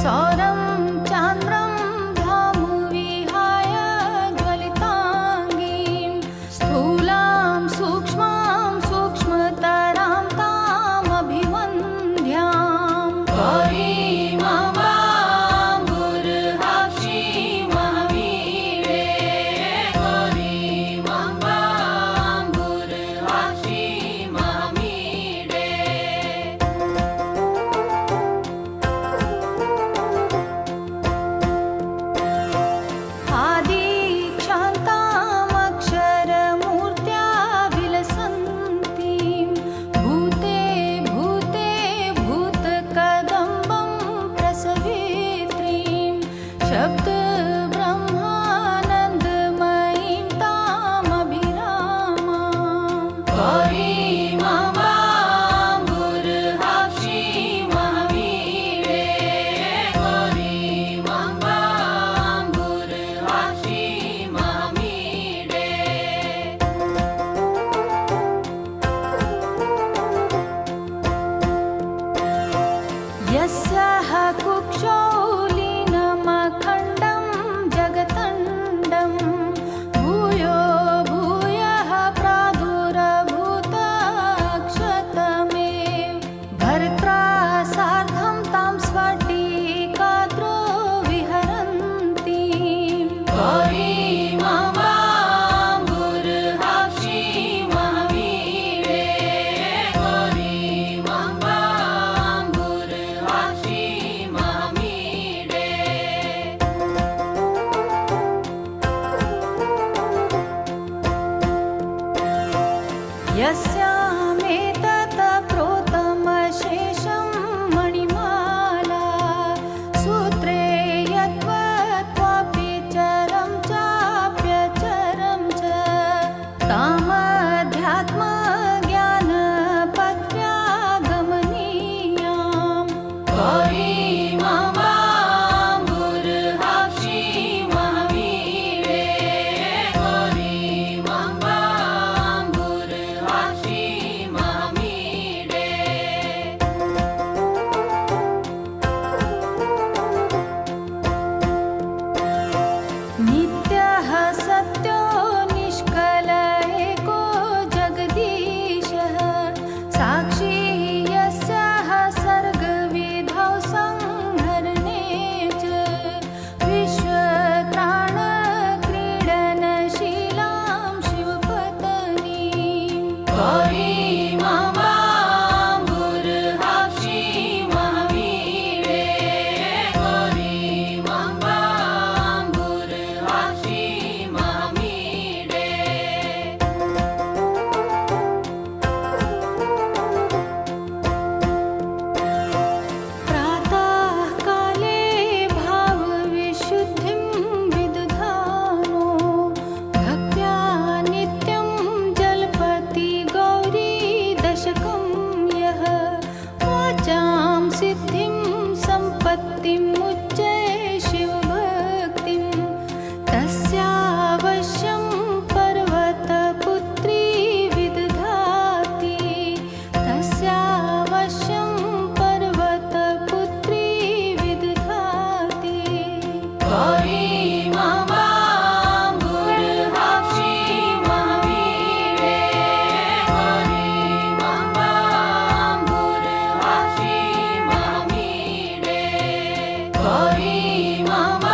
सौरं चान्द्रं धामुविहाय ज्वलिताङ्गीं स्थूलां सूक्ष्मां सूक्ष्मतरां तामभिवन्द्यां गौरीमाम्बाम्बुर्हाक्षीं महावीरे गौरीमाम्बाम्बुर्हाक्षीं महावीरे आदिक्षान्तामक्षरमूर्त्या विलसन्तीं भूते भूते भूतकदम्बं प्रसवित्रीं शब्दब्रह्मानन्दमयीं तामभिरामां गौरीमाम्बाम्बुर्हाक्षीं महावीरे गौरीमाम्बाम्बुर्हाक्षीं महावीरे यस्याः कुक्षौ लीनमखण्डं जगतण्डं भूयो भूयः प्रादुरभूतक्षतमेव भर्त्रा सार्धं तां स्फटिकाद्रो विहरन्तीं गौरीमाम्बाम्बुर्हाक्षीं महावीरे गौरीमाम्बाम्बुर्हाक्षीं महावीरे यस्यामेतत् प्रोतमशेषं मणिमाला सूत्रे यद्वत्त्वापि चरं चाप्यचरं च तामध्यात्मज्ञानपदव्या गमनीयां गौरीमाम्बाम्बुर्हाक्षीं महावीरे गौरीमाम्बाम्बुर्हाक्षीं महावीरे नित्यः सत्यो निष्कल एको जगदीशः साक्षी यस्याः सर्गविधौ संहरणे च विश्वत्राणक्रीडनशीलां शिवपत्नीं गौरीमाम्बाम्बुर्हाक्षीं महावीरे गौरीमाम्बाम्बुर्हाक्षीं महावीरे प्रातःकाले भावविशुद्धिं विदधानो भक्त्या नित्यं जल्पति गौरी दशकं यः वाचां सिद्धिं सम्पत्तिमुच्चये शिवभक्तिं तस्यावश्यं पर्वतपुत्री विदधाति तस्यावश्यं पर्वतपुत्री विदधाति गौरीमाम्बाम्बुर्हाक्षीं महावीरे गौरीमाम्बाम्बुर्हाक्षीं महावीरे गौरीमाम्बा